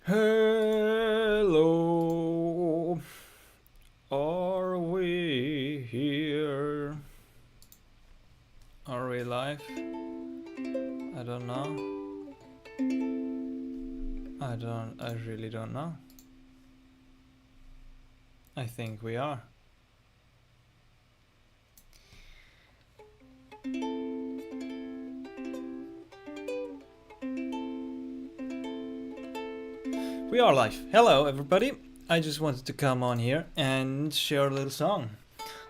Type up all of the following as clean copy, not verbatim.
Hello, are we here? Are we live? I don't know. I really don't know. I think we are. We are live. Hello, everybody. I just wanted to come on here and share a little song.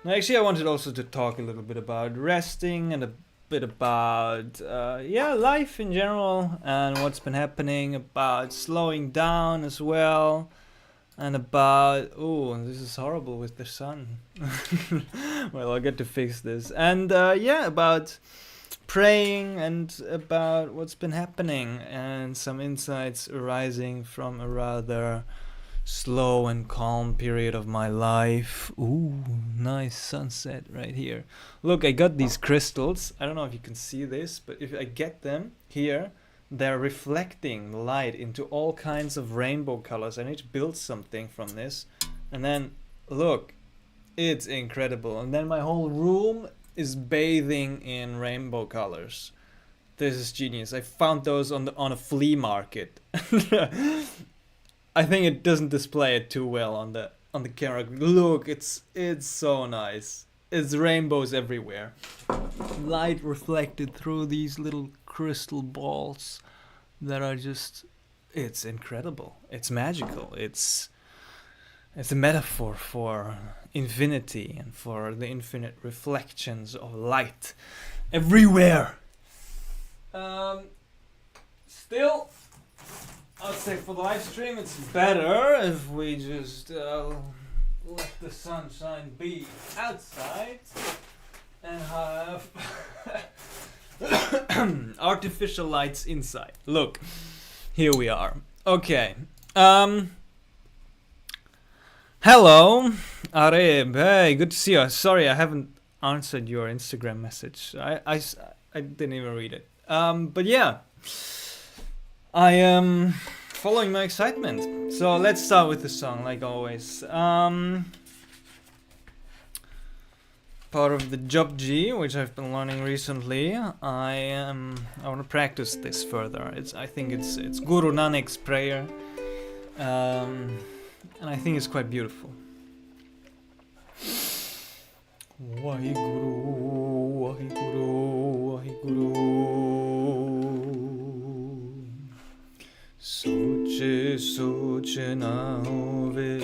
Now, actually, I wanted also to talk a little bit about resting and a bit about, life in general and what's been happening, about slowing down as well, and about, oh, this is horrible with the sun. Well, I'll get to fix this. And, about praying and about what's been happening and some insights arising from a rather slow and calm period of my life. Ooh, nice sunset right here. Look, I got these crystals. I don't know if you can see this, but if I get them here, they're reflecting light into all kinds of rainbow colors. I need to build something from this. And then, look, it's incredible. And then my whole room is bathing in rainbow colors. This is genius. I found those on a flea market. I think it doesn't display it too well on the camera. Look, it's so nice. It's rainbows everywhere. Light reflected through these little crystal balls that are just, it's incredible. It's magical. It's a metaphor for infinity and for the infinite reflections of light everywhere. Still, I'd say for the live stream it's better if we just let the sunshine be outside and have artificial lights inside. Look, here we are. Okay. Hello, Areb. Hey, good to see you. Sorry, I haven't answered your Instagram message. I didn't even read it. But yeah, I am following my excitement. So let's start with the song, like always. Part of the Job G, which I've been learning recently. I want to practice this further. I think it's Guru Nanak's prayer. And I think it's quite beautiful. Waheguru, Waheguru, Waheguru. Soche, soche na hove,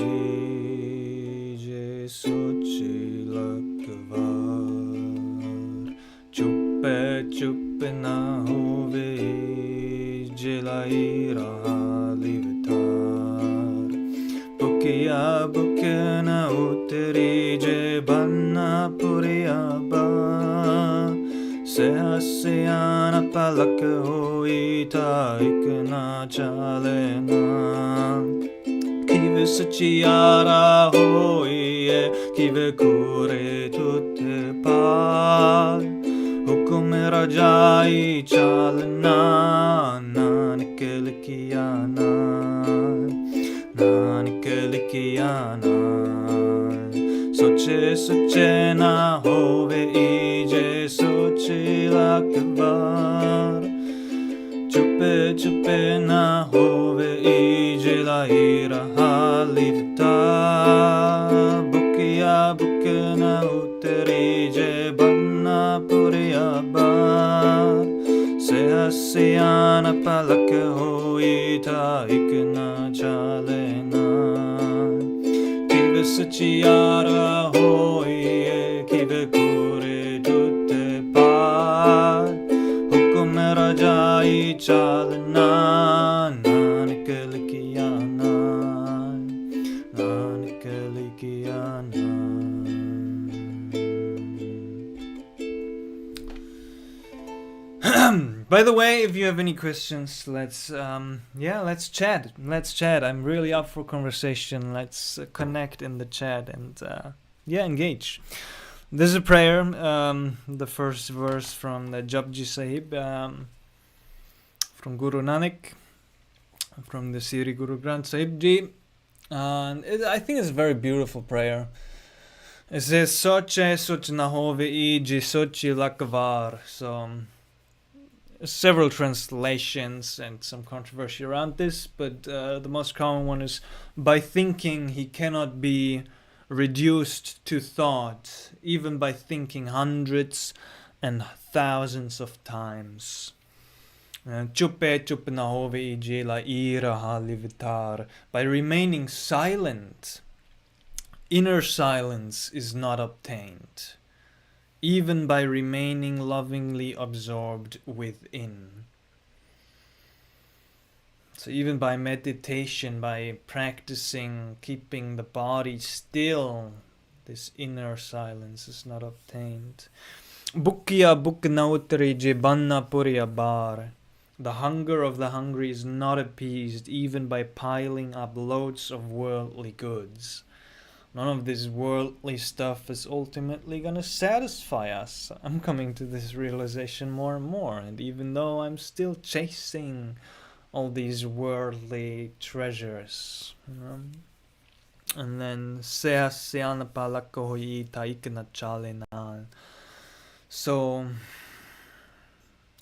je soche lakvar. Chuppe, chuppe na hove, je lai raha livitar. Bukia bukena uteri je banna puriyaba Sehasyana palak hoita ikna chalena Kive sachiara hoye kive kure tutte par Hukum rajai chalena nanik likiyana Nanik likiyana Soche soche na hove ije soche lakvar Chupe chupe na hove ije laira halivta Bukia bukena uterije banna puriyabar Sehasyana palak hoita ikna chalena Kive sachiara hoye kive kure tutte par Hukum rajai chalena nanik likiyana Nanik likiyana By the way, if you have any questions, let's chat. Let's chat. I'm really up for conversation. Let's connect in the chat and engage. This is a prayer, the first verse from the Japji Sahib from Guru Nanak. from the Sri Guru Granth Sahib Ji. And I think it's a very beautiful prayer. It says, Soche Soch Nahove Iji Sochi Lakvar. So, several translations and some controversy around this, but the most common one is, by thinking he cannot be reduced to thought, even by thinking hundreds and thousands of times. Chuppe chuppe nahove ije la ira halivitar. By remaining silent, inner silence is not obtained, even by remaining lovingly absorbed within. So even by meditation, by practicing keeping the body still, this inner silence is not obtained. Bukya buknautri jibanna purya bar. The hunger of the hungry is not appeased even by piling up loads of worldly goods. None of this worldly stuff is ultimately going to satisfy us. I'm coming to this realization more and more. And even though I'm still chasing all these worldly treasures, and then so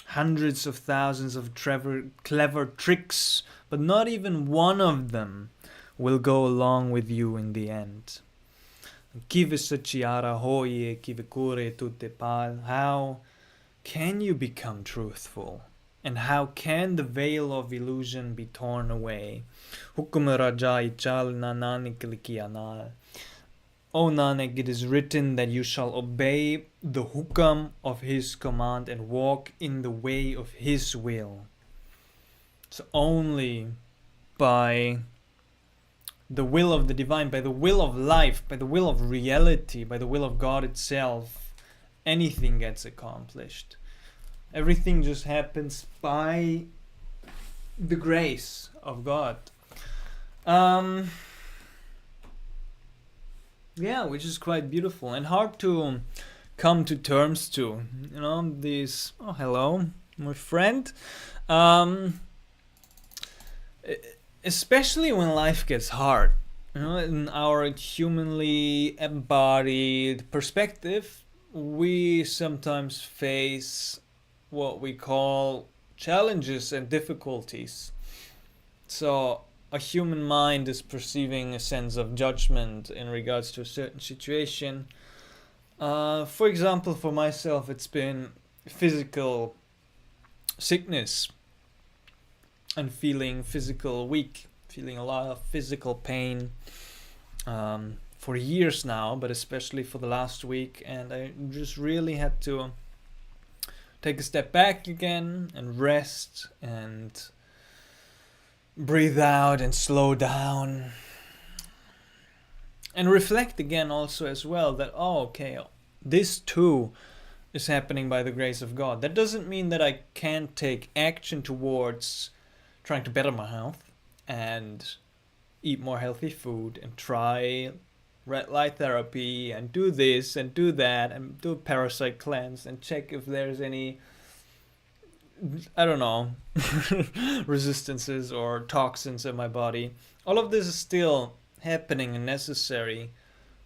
hundreds of thousands of clever tricks, but not even one of them will go along with you in the end. How can you become truthful? And how can the veil of illusion be torn away? O Nanak, it is written that you shall obey the hukam of his command and walk in the way of his will. So only by the will of the divine, by the will of life, by the will of reality, by the will of God itself, anything gets accomplished. Everything just happens by the grace of God. Yeah, which is quite beautiful and hard to come to terms to. These. Oh, hello, my friend. Especially when life gets hard. In our humanly embodied perspective, we sometimes face what we call challenges and difficulties. So a human mind is perceiving a sense of judgment in regards to a certain situation. For example, for myself, it's been physical sickness and feeling physical weak, feeling a lot of physical pain for years now, but especially for the last week. And I just really had to take a step back again and rest and breathe out and slow down and reflect again also as well that, this too is happening by the grace of God. That doesn't mean that I can't take action towards trying to better my health and eat more healthy food and try red light therapy and do this and do that and do a parasite cleanse and check if there's any, I don't know, resistances or toxins in my body. All of this is still happening and necessary,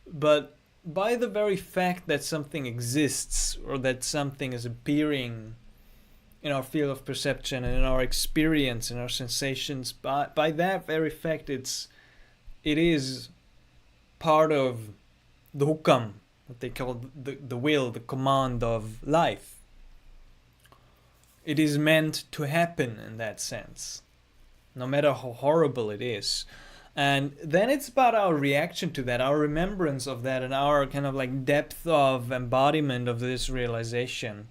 but by the very fact that something exists or that something is appearing in our field of perception and in our experience and our sensations, by that very fact it is part of the hukam, what they call the will, the command of life. It is meant to happen in that sense, no matter how horrible it is. And then it's about our reaction to that, our remembrance of that, and our kind of like depth of embodiment of this realization.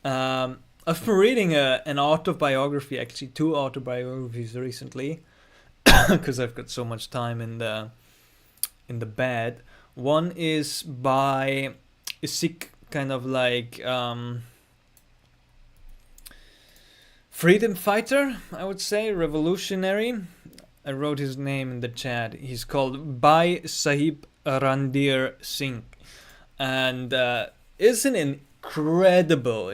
I've been reading an autobiography, actually 2 autobiographies recently, because I've got so much time in the bed. One is by a Sikh kind of like freedom fighter, I would say, revolutionary. I wrote his name in the chat. He's called Bhai Sahib Randir Singh, and is an incredible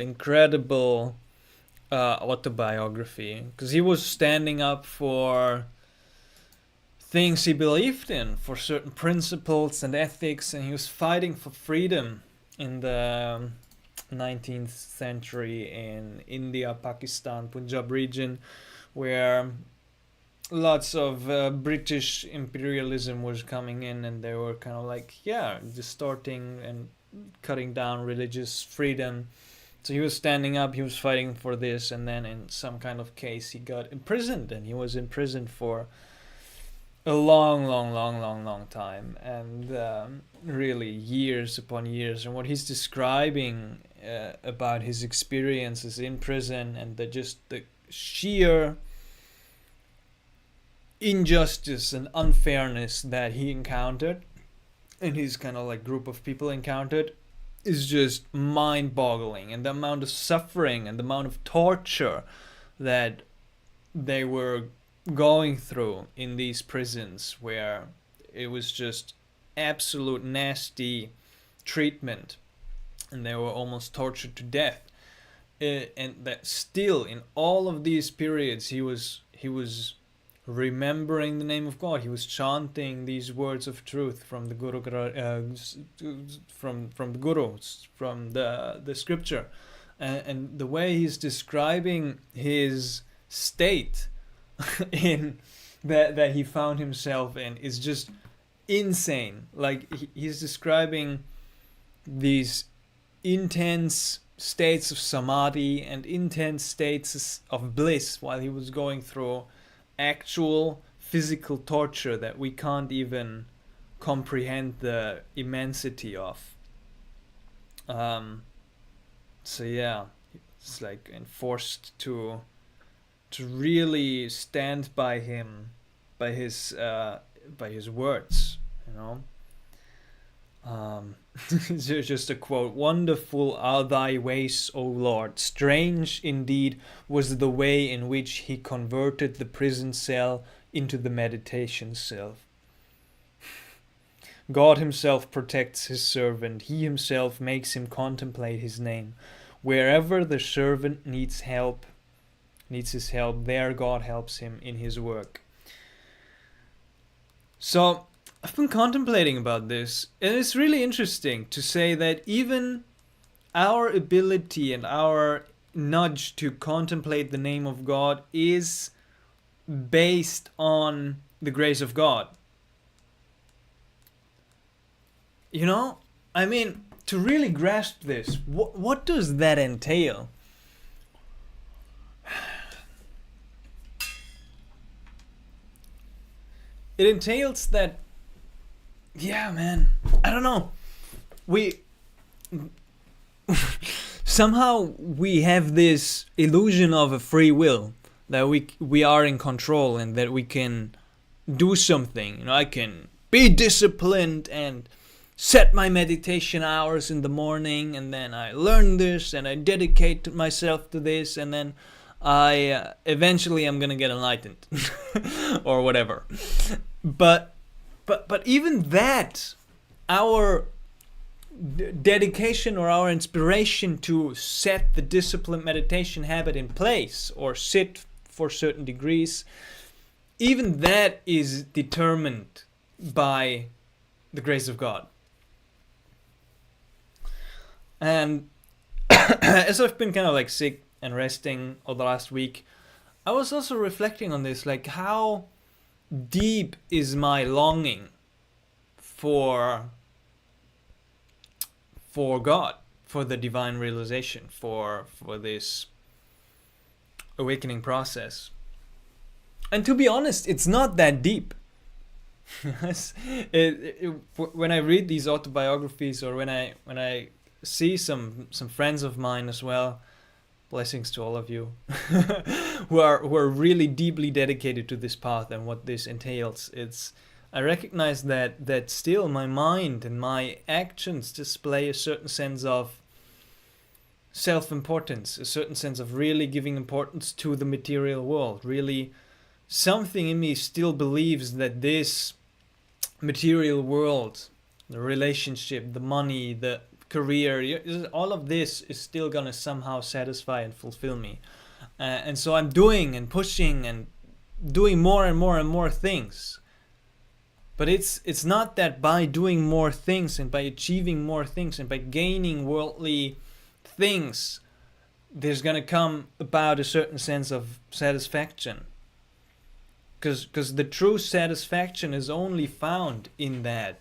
autobiography, because he was standing up for things he believed in, for certain principles and ethics, and he was fighting for freedom in the 19th century in India, Pakistan, Punjab region, where lots of British imperialism was coming in, and they were kind of like, yeah, distorting and cutting down religious freedom. So he was standing up, he was fighting for this, and then in some kind of case he got imprisoned, and he was imprisoned for a long time, and really years upon years. And what he's describing about his experiences in prison, and the sheer injustice and unfairness that he encountered, and his kind of like group of people encountered, is just mind-boggling. And the amount of suffering and the amount of torture that they were going through in these prisons, where it was just absolute nasty treatment, and they were almost tortured to death. And that still, in all of these periods, he was remembering the name of God. He was chanting these words of truth from the Guru, from the Gurus, from the scripture, and the way he's describing his state in that he found himself in is just insane. Like he's describing these intense states of samadhi and intense states of bliss while he was going through actual physical torture that we can't even comprehend the immensity of. So yeah, it's like enforced to really stand by him, by his words, you know. Just a quote: "Wonderful are thy ways, O Lord. Strange indeed was the way in which he converted the prison cell into the meditation cell. God himself protects his servant. He himself makes him contemplate his name. Wherever the servant needs his help, there God helps him in his work." So I've been contemplating about this, and it's really interesting to say that even our ability and our nudge to contemplate the name of God is based on the grace of God. You know, I mean, to really grasp this, what does that entail? It entails that, yeah, man, I don't know. Somehow we have this illusion of a free will, that we are in control and that we can do something. You know, I can be disciplined and set my meditation hours in the morning, and then I learn this and I dedicate myself to this, and then I eventually I'm gonna get enlightened or whatever. But even that, our dedication or our inspiration to set the disciplined meditation habit in place or sit for certain degrees, even that is determined by the grace of God. And as I've been kind of like sick and resting all the last week, I was also reflecting on this, like how deep is my longing for God, for the divine realization, for this awakening process. And to be honest, it's not that deep. When I read these autobiographies, or when I see some friends of mine as well, blessings to all of you, who are really deeply dedicated to this path and what this entails, I recognize that still my mind and my actions display a certain sense of self-importance, a certain sense of really giving importance to the material world. Really, something in me still believes that this material world, the relationship, the money, the career, all of this is still gonna somehow satisfy and fulfill me. And so I'm doing and pushing and doing more and more and more things. But it's not that by doing more things and by achieving more things and by gaining worldly things, there's gonna come about a certain sense of satisfaction. Because the true satisfaction is only found in that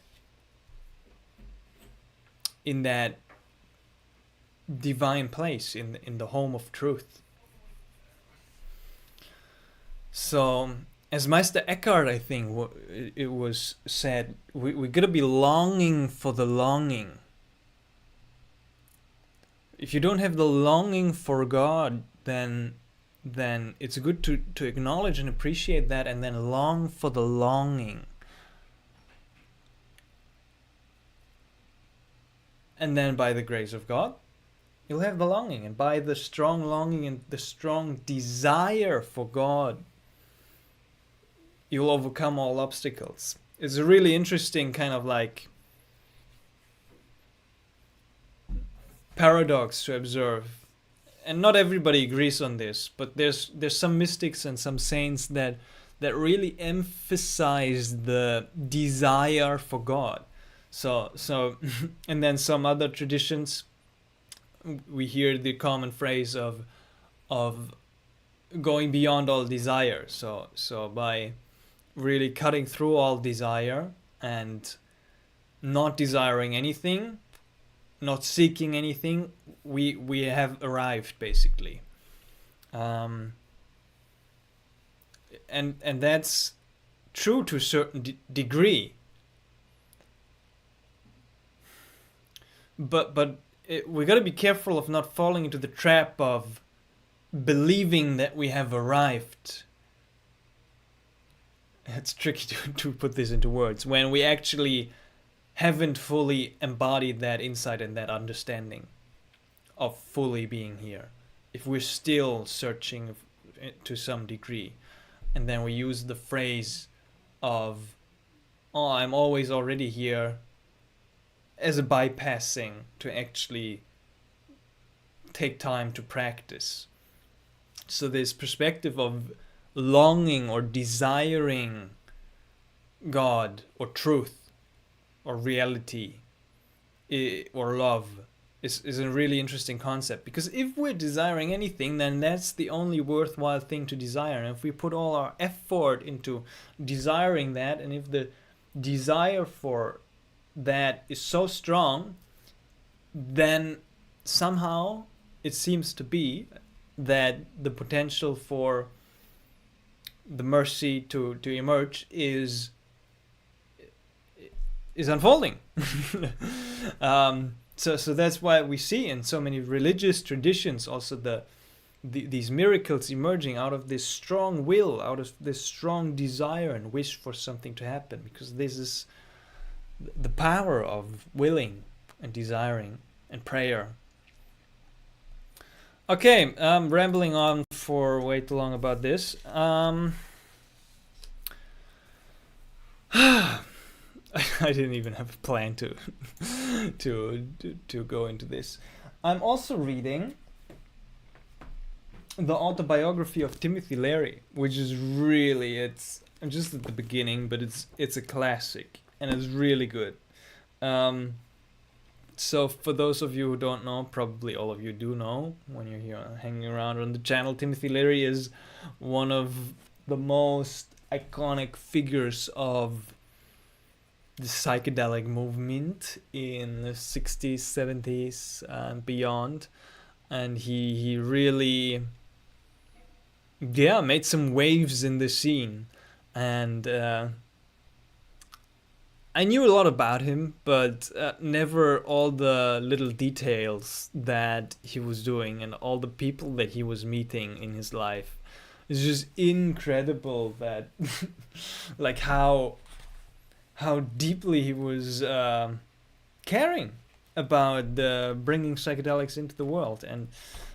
divine place, in the home of truth. So, as Meister Eckhart, I think it was said, we gotta be longing for the longing. If you don't have the longing for God, then it's good to acknowledge and appreciate that, and then long for the longing. And then by the grace of God, you'll have the longing. And by the strong longing and the strong desire for God, you'll overcome all obstacles. It's a really interesting kind of like paradox to observe. And not everybody agrees on this, but there's some mystics and some saints that really emphasize the desire for God. So and then some other traditions, we hear the common phrase of going beyond all desire. So by really cutting through all desire and not desiring anything, not seeking anything, we have arrived, basically. And that's true to a certain degree. But we got to be careful of not falling into the trap of believing that we have arrived. It's tricky to put this into words when we actually haven't fully embodied that insight and that understanding of fully being here. If we're still searching to some degree, and then we use the phrase of, oh, I'm always already here, as a bypassing to actually take time to practice. So this perspective of longing or desiring God or truth or reality or love is a really interesting concept, because if we're desiring anything, then that's the only worthwhile thing to desire. And if we put all our effort into desiring that, and if the desire for that is so strong, then somehow it seems to be that the potential for the mercy to emerge is unfolding. So that's why we see in so many religious traditions also these miracles emerging out of this strong will, out of this strong desire and wish for something to happen, because this is the power of willing and desiring and prayer. Okay, I'm rambling on for way too long about this. I didn't even have a plan to go into this. I'm also reading the autobiography of Timothy Leary, which is really, I'm just at the beginning, but it's a classic and it's really good. So for those of you who don't know, probably all of you do know when you're here hanging around on the channel, Timothy Leary is one of the most iconic figures of the psychedelic movement in the 60s, 70s and beyond. And he really made some waves in the scene. And I knew a lot about him, but never all the little details that he was doing and all the people that he was meeting in his life. It's just incredible that like how deeply he was caring about bringing psychedelics into the world, and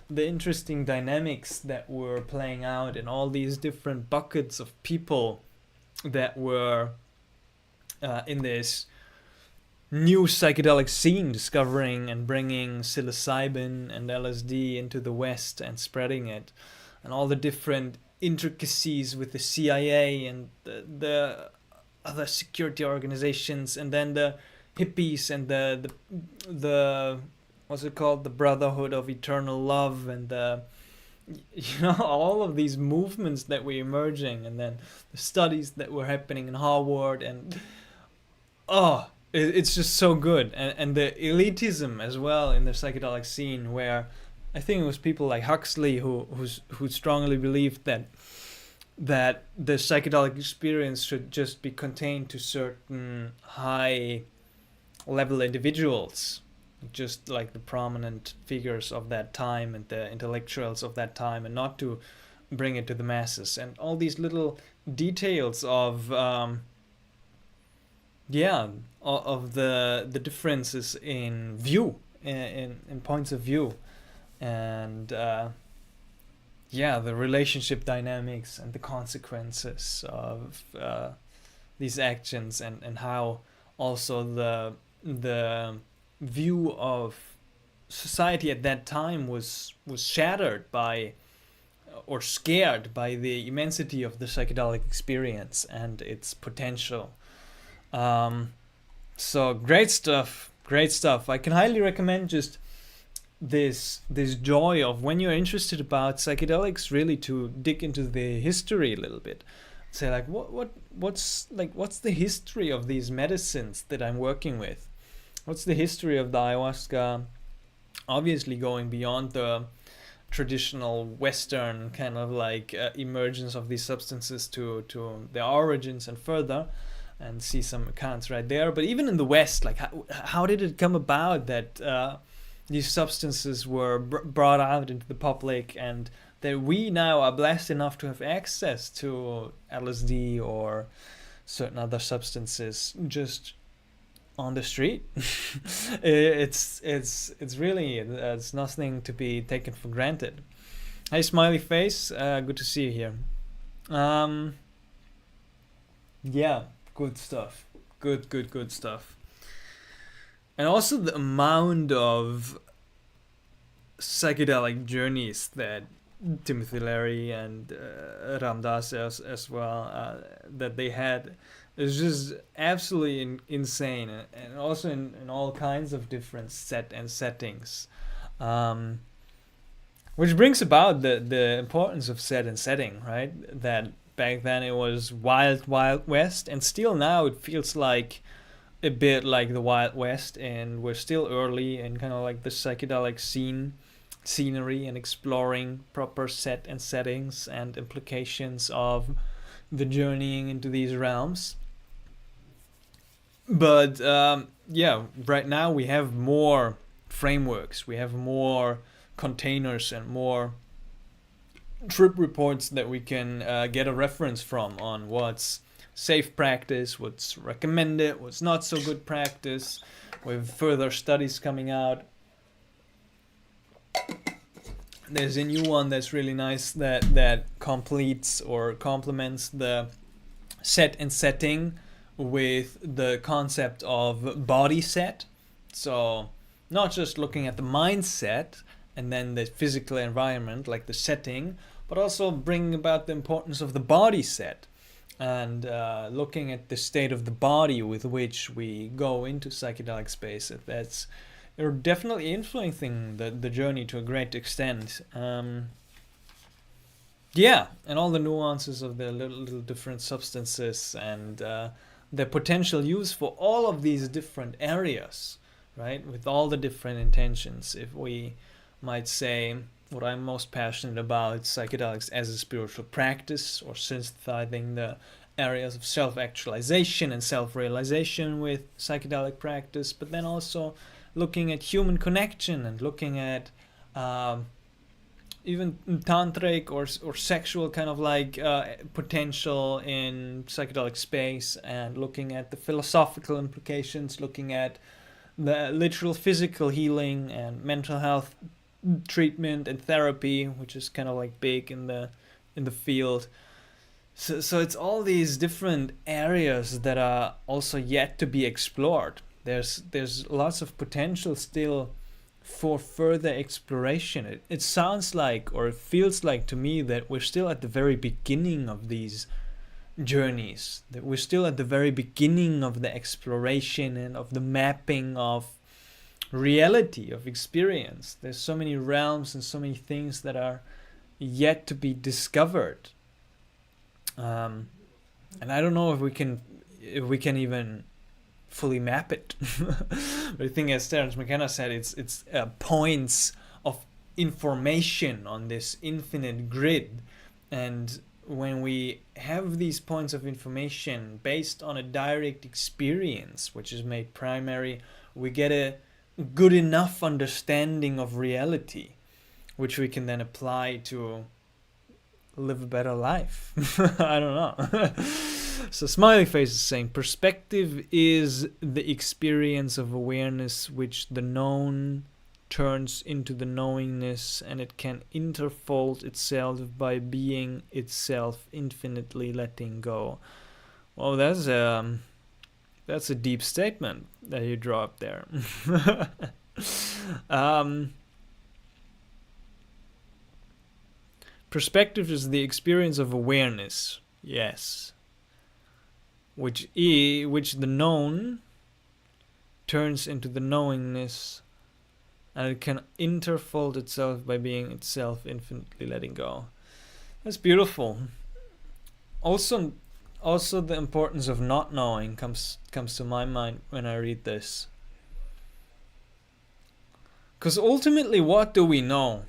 the interesting dynamics that were playing out in all these different buckets of people that were in this new psychedelic scene, discovering and bringing psilocybin and LSD into the West and spreading it. and all the different intricacies with the CIA and the other security organizations, and then the hippies and the what's it called, the Brotherhood of Eternal Love, and the all of these movements that were emerging, and then the studies that were happening in Harvard, and it's just so good, and the elitism as well in the psychedelic scene, where I think it was people like Huxley who strongly believed that the psychedelic experience should just be contained to certain high level individuals, just like the prominent figures of that time and the intellectuals of that time, and not to bring it to the masses. And all these little details of of the differences in view, in points of view, and the relationship dynamics and the consequences of these actions, and how also the view of society at that time was shattered by, or scared by, the immensity of the psychedelic experience and its potential. So great stuff. I can highly recommend just this joy of, when you're interested about psychedelics, really to dig into the history a little bit. Say like, what's the history of these medicines that I'm working with? What's the history of the ayahuasca? Obviously going beyond the traditional Western kind of like emergence of these substances to their origins and further, and see some accounts right there. But even in the West, like how did it come about that these substances were brought out into the public, and that we now are blessed enough to have access to LSD or certain other substances just on the street? it's really, it's nothing to be taken for granted. Hey, smiley face, good to see you here. Good stuff. Good stuff. And also the amount of psychedelic journeys that Timothy Leary and Ram Dass as well, that they had, is just absolutely insane, and also in all kinds of different settings, which brings about the importance of set and setting, right? That back then it was wild west, and still now it feels like a bit like the Wild West, and we're still early in kind of like the psychedelic scenery, and exploring proper set and settings and implications of the journeying into these realms. But right now we have more frameworks, we have more containers, and more trip reports that we can get a reference from on what's safe practice, what's recommended, what's not so good practice, with further studies coming out. There's a new one that's really nice that completes or complements the set and setting with the concept of body set. So not just looking at the mindset and then the physical environment, like the setting, but also bringing about the importance of the body set, and looking at the state of the body with which we go into psychedelic space. That's definitely influencing the journey to a great extent. And all the nuances of the little different substances, and the potential use for all of these different areas, right? With all the different intentions. If we might say, what I'm most passionate about, psychedelics as a spiritual practice, or synthesizing the areas of self-actualization and self-realization with psychedelic practice, but then also looking at human connection, and looking at even tantric or sexual kind of like potential in psychedelic space, and looking at the philosophical implications, looking at the literal physical healing and mental health treatment and therapy, which is kind of like big in the field. So it's all these different areas that are also yet to be explored. There's lots of potential still for further exploration. It sounds like, or it feels like to me, that we're still at the very beginning of these journeys, that we're still at the very beginning of the exploration and of the mapping of reality, of experience. There's so many realms and so many things that are yet to be discovered, and I don't know if we can even fully map it. But I think, as Terence McKenna said, it's points of information on this infinite grid, and when we have these points of information based on a direct experience, which is made primary, we get a good enough understanding of reality, which we can then apply to live a better life. I don't know. So Smiley Face is saying, perspective is the experience of awareness which the known turns into the knowingness, and it can interfold itself by being itself, infinitely letting go. Well, that's a deep statement that you draw up there. Perspective is the experience of awareness, yes, which the known turns into the knowingness, and it can interfold itself by being itself, infinitely letting go. That's beautiful. Also the importance of not knowing comes to my mind when I read this. Because ultimately, what do we know?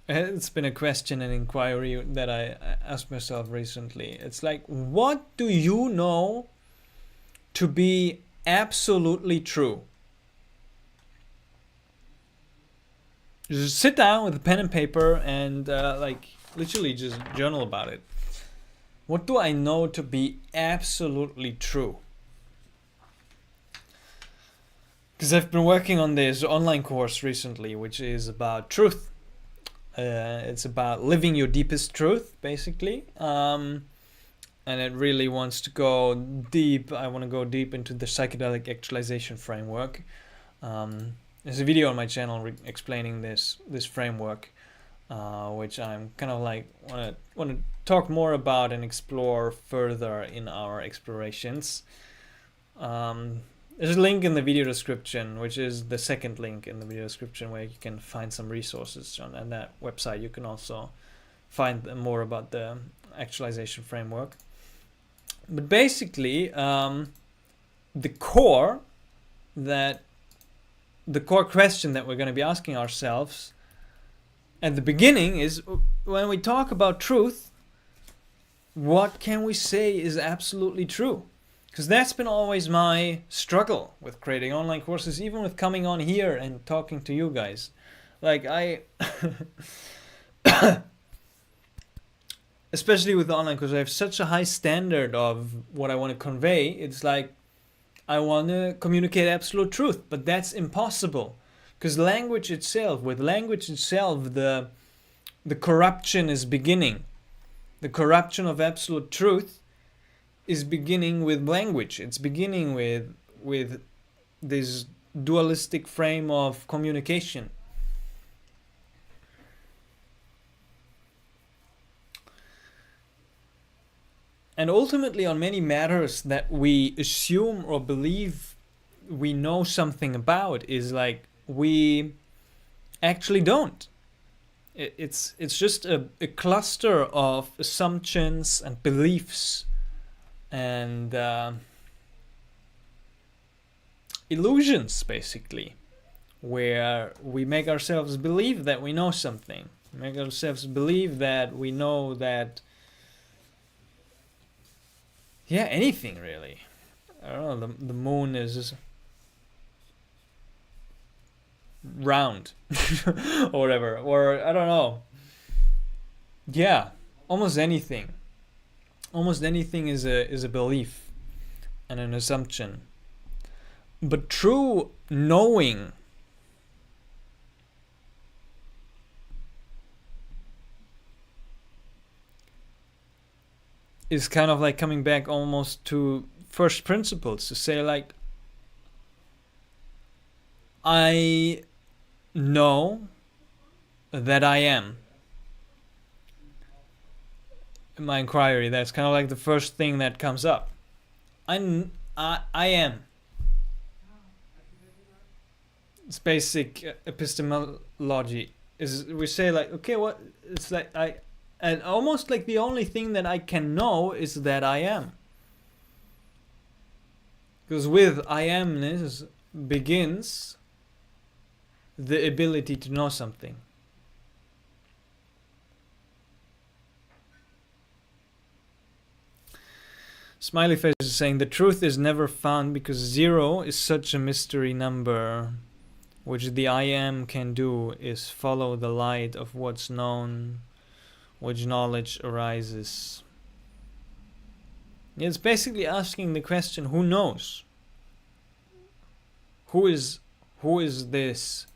It's been a question and inquiry that I asked myself recently. It's like, what do you know to be absolutely true? Just sit down with a pen and paper and literally just journal about it. What do I know to be absolutely true? Because I've been working on this online course recently, which is about truth. It's about living your deepest truth, basically. And it really wants to go deep. I want to go deep into the Psychedelic Actualization Framework. There's a video on my channel explaining this framework, which I'm kind of like want to talk more about and explore further in our explorations. There's a link in the video description, which is the second link in the video description, where you can find some resources on that website. You can also find more about the actualization framework. But basically, the core question that we're going to be asking ourselves at the beginning is, when we talk about truth, what can we say is absolutely true? Because that's been always my struggle with creating online courses, even with coming on here and talking to you guys. Like, especially with the online course, I have such a high standard of what I want to convey. It's like, I want to communicate absolute truth, but that's impossible. Because with language itself, the corruption is beginning. The corruption of absolute truth is beginning with language. It's beginning with this dualistic frame of communication. And ultimately, on many matters that we assume or believe we know something about, is like, we actually don't. It's just a cluster of assumptions and beliefs and illusions, basically, where we make ourselves believe that we know something. We make ourselves believe that we know that, yeah, anything really. I don't know, the moon is round or whatever, or I don't know. Yeah, almost anything is a belief and an assumption. But true knowing is kind of like coming back almost to first principles, to say, like, I know that I am? In my inquiry, that's kind of like the first thing that comes up. I am. It's basic epistemology. Is we say like, okay, what? It's like and almost like the only thing that I can know is that I am. Because with I amness begins the ability to know something. Smiley face is saying the truth is never found because 0 is such a mystery number. Which the I am can do is follow the light of what's known, which knowledge arises. It's basically asking the question, who knows? Who is this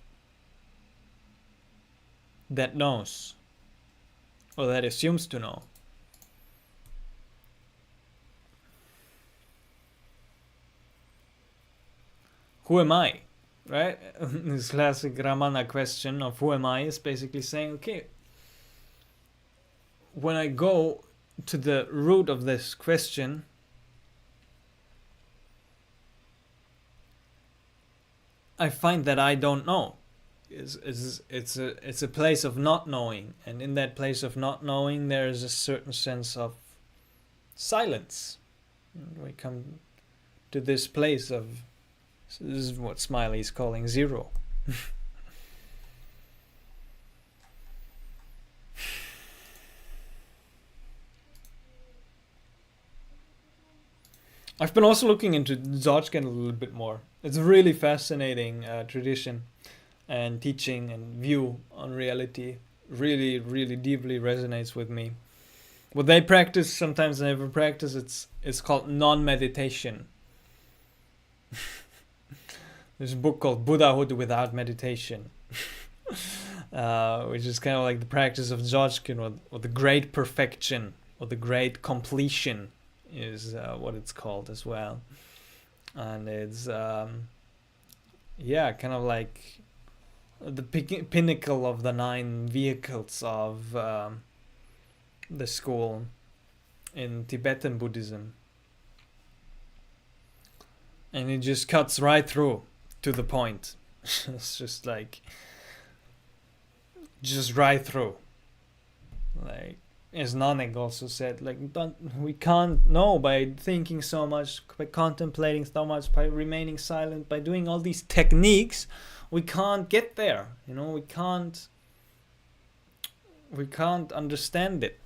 that knows? Or that assumes to know? Who am I? Right? This classic Ramana question of who am I is basically saying, okay, when I go to the root of this question, I find that I don't know. It's a place of not knowing, and in that place of not knowing, there is a certain sense of silence. We come to this place of, this is what Smiley is calling 0. I've been also looking into Dzogchen a little bit more. It's a really fascinating tradition and teaching and view on reality. Really, really deeply resonates with me. What they practice, sometimes I never practice, it's called non-meditation. There's a book called Buddhahood Without Meditation. Which is kind of like the practice of Dzogchen, or the great perfection, or the great completion is what it's called as well. And it's kind of like the pinnacle of the 9 vehicles of the school in Tibetan Buddhism. And it just cuts right through to the point. It's just like, just right through. Like, as Nanak also said, like, we can't know by thinking so much, by contemplating so much, by remaining silent, by doing all these techniques, we can't get there. You know, we can't understand it.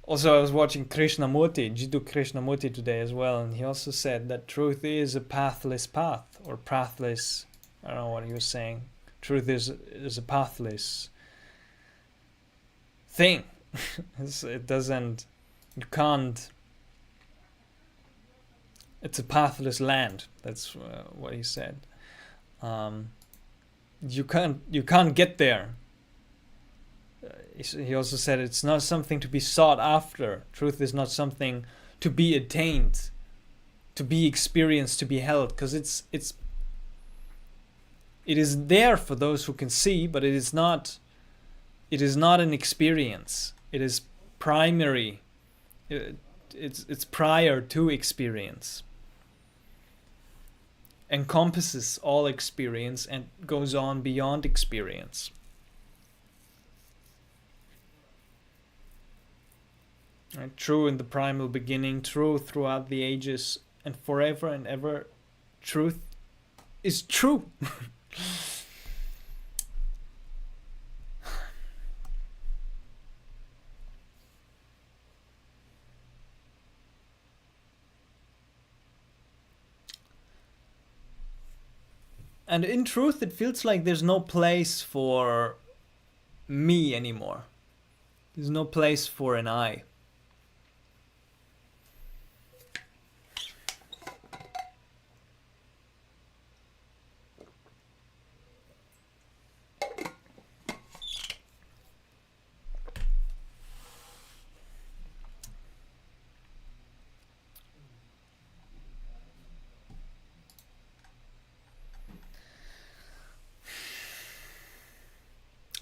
Also, I was watching Jiddu Krishnamurti today as well, and he also said that truth is a pathless path, or pathless, I don't know what he was saying. Truth is a pathless thing. It doesn't, you can't, it's a pathless land. That's what he said. You can't get there. He also said it's not something to be sought after. Truth is not something to be attained, to be experienced, to be held, because it is there for those who can see, but it is not an experience. It is primary. It's prior to experience. Encompasses all experience and goes on beyond experience. Right? True in the primal beginning, true throughout the ages, and forever and ever. Truth is true. And in truth, it feels like there's no place for me anymore. There's no place for an I.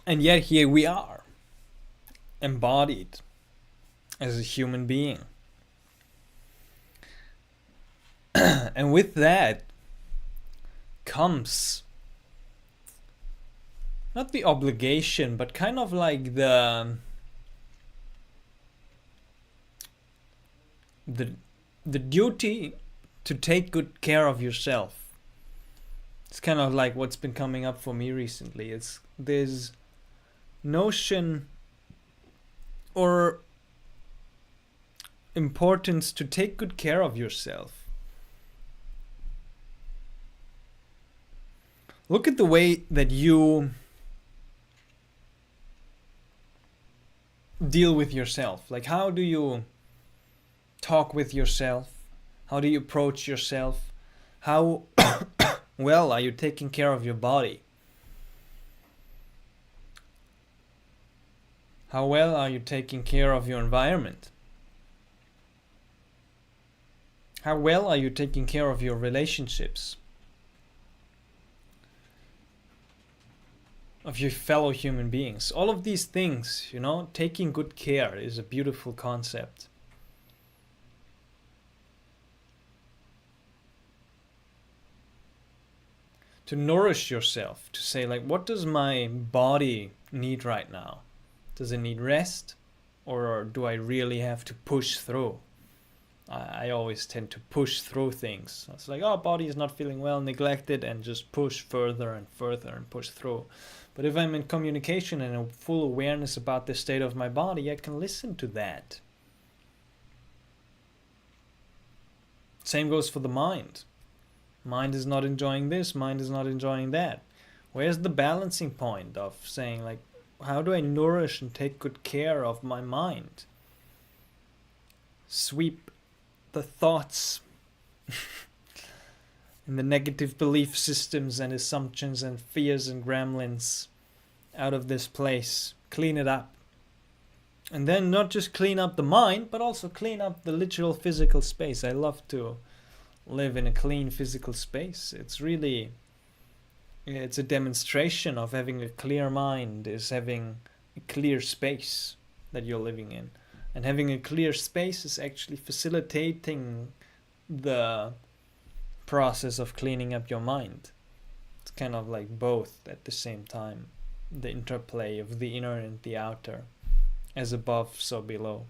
And yet here we are, embodied as a human being. And with that comes not the obligation, but kind of like the duty to take good care of yourself. It's kind of like what's been coming up for me recently. It's this notion or importance to take good care of yourself. Look at the way that you deal with yourself. Like, how do you talk with yourself? How do you approach yourself? How well are you taking care of your body? How well are you taking care of your environment? How well are you taking care of your relationships? Of your fellow human beings? All of these things, you know, taking good care is a beautiful concept. To nourish yourself, to say like, what does my body need right now? Does it need rest? Or do I really have to push through? I always tend to push through things. It's like, oh, body is not feeling well, neglect it, and just push further and further and push through. But if I'm in communication and a full awareness about the state of my body, I can listen to that. Same goes for the mind. Mind is not enjoying this, mind is not enjoying that. Where's the balancing point of saying like, how do I nourish and take good care of my mind? Sweep the thoughts and the negative belief systems and assumptions and fears and gremlins out of this place. Clean it up. And then not just clean up the mind, but also clean up the literal physical space. I love to live in a clean physical space. It's a demonstration of having a clear mind, is having a clear space that you're living in. And having a clear space is actually facilitating the process of cleaning up your mind. It's kind of like both at the same time. The interplay of the inner and the outer. As above, so below.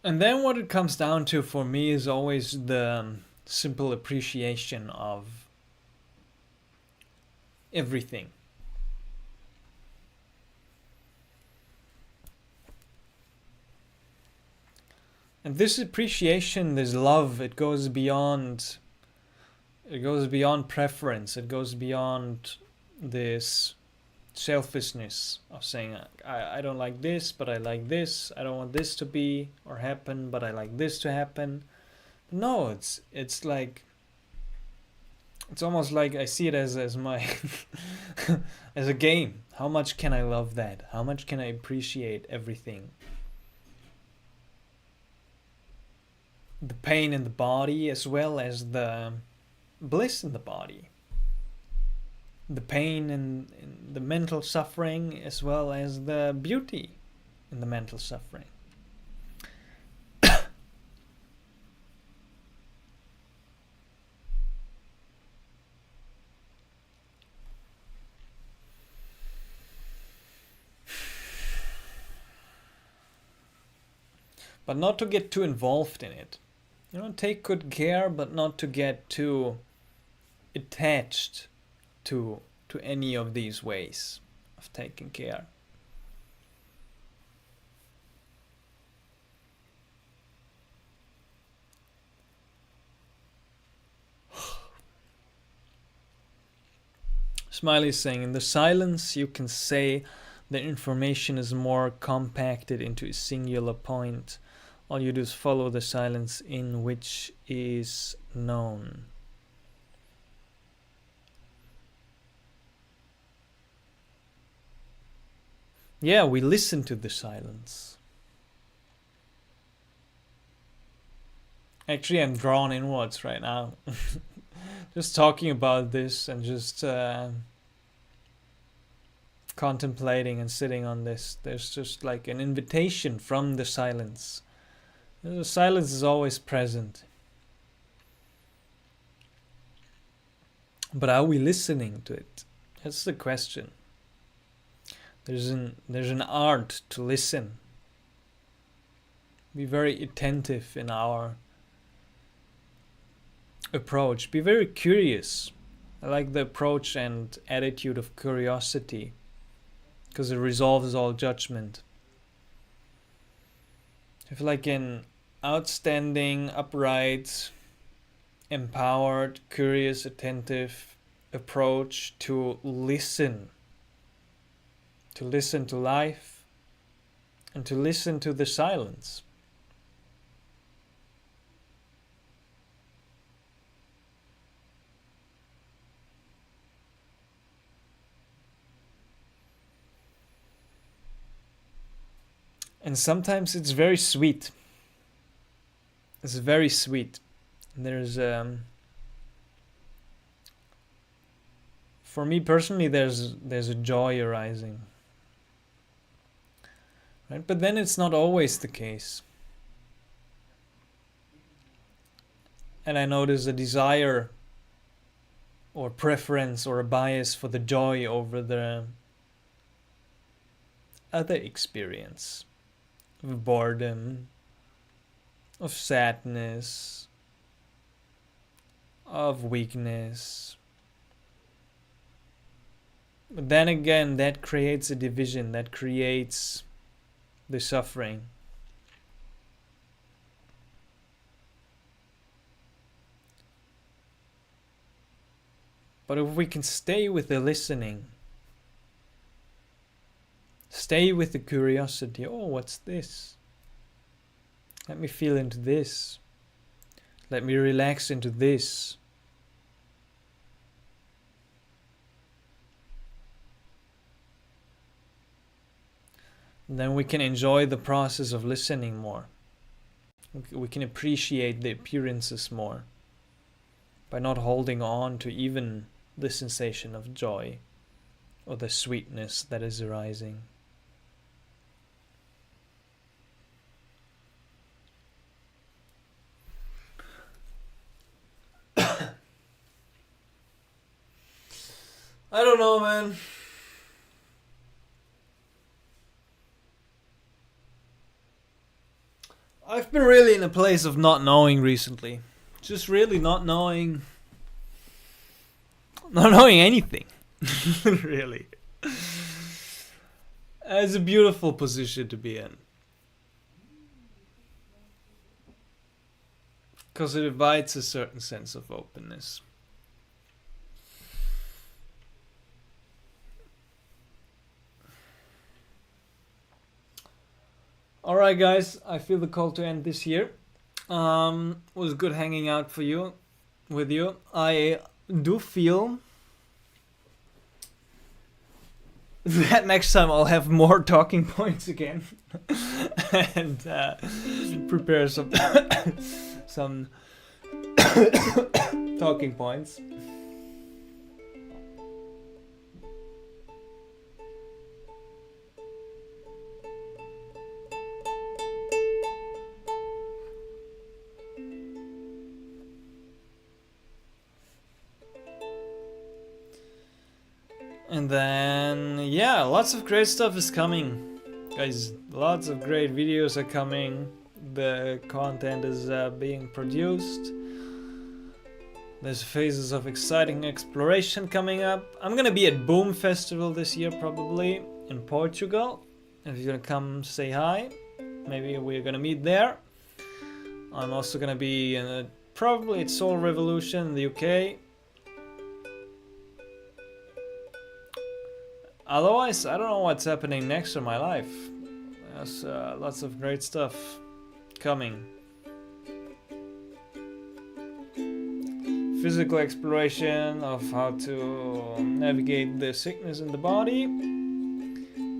And then what it comes down to for me is always the simple appreciation of everything. And this appreciation, this love, it goes beyond preference. It goes beyond this selfishness of saying I don't like this, but I like this. I don't want this to be or happen, but I like this to happen. No, it's like, it's almost like I see it as my as a game. How much can I love that? How much can I appreciate everything? The pain in the body as well as the bliss in the body. The pain in the mental suffering as well as the beauty in the mental suffering. But not to get too involved in it. You know, take good care, but not to get too attached to any of these ways of taking care. Smiley is saying, in the silence you can say the information is more compacted into a singular point. All you do is follow the silence in which is known. Yeah, we listen to the silence. Actually, I'm drawn inwards right now. Just talking about this and just contemplating and sitting on this. There's just like an invitation from the silence. The silence is always present. But are we listening to it? That's the question. There's an art to listen. Be very attentive in our approach. Be very curious. I like the approach and attitude of curiosity, because it resolves all judgment. I feel like an outstanding, upright, empowered, curious, attentive approach to listen to life, and to listen to the silence. And sometimes it's very sweet. It's very sweet. There's for me personally, there's a joy arising. Right? But then it's not always the case. And I know there's a desire or preference or a bias for the joy over the other experience of boredom, of sadness, of weakness. But then again, that creates a division, that creates the suffering. But if we can stay with the listening, stay with the curiosity, oh, what's this? Let me feel into this. Let me relax into this. And then we can enjoy the process of listening more. We can appreciate the appearances more by not holding on to even the sensation of joy or the sweetness that is arising. I don't know, man. I've been really in a place of not knowing recently. Just really not knowing anything. Really. It's a beautiful position to be in. Because it invites a certain sense of openness. Alright guys, I feel the call to end this here. Was good hanging out with you. I do feel that next time I'll have more talking points again. And prepare some talking points. And then, yeah, lots of great stuff is coming. Guys, lots of great videos are coming. The content is being produced. There's phases of exciting exploration coming up. I'm gonna be at Boom Festival this year, probably, in Portugal. If you're gonna come say hi, maybe we're gonna meet there. I'm also gonna be probably at Soul Revolution in the UK. Otherwise, I don't know what's happening next in my life. There's lots of great stuff coming. Physical exploration of how to navigate the sickness in the body.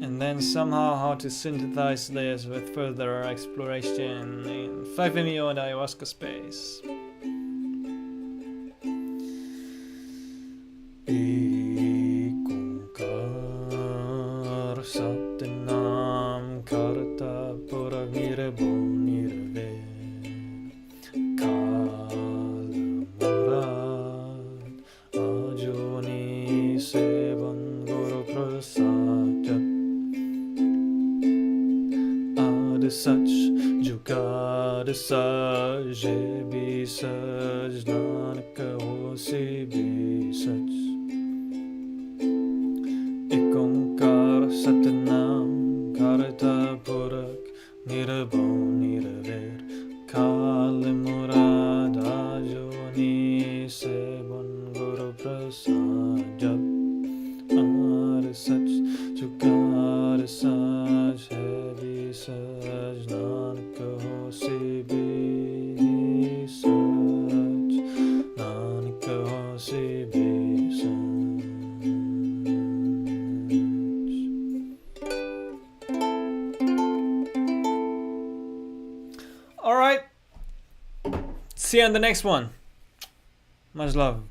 and then somehow how to synthesize this with further exploration in 5-MeO and ayahuasca space. Ikonkar Satnam Karta Puragire Bonirve Kalmurad Ajoni Sevan Guru Prasad Ad Sach Jugad Saj Bi Saj Nanaka Hosi Bi Sach Ikonkar Satnam Karta Purak Nirabon Niraver Kalimurad Ajoni Sevan Guru Prasad Ad Sach Jugad Saj Heavy Saj Nanaka Hosi Bi Saj Nanaka Hosi Bi Saj. Alright, see you on the next one. Much love.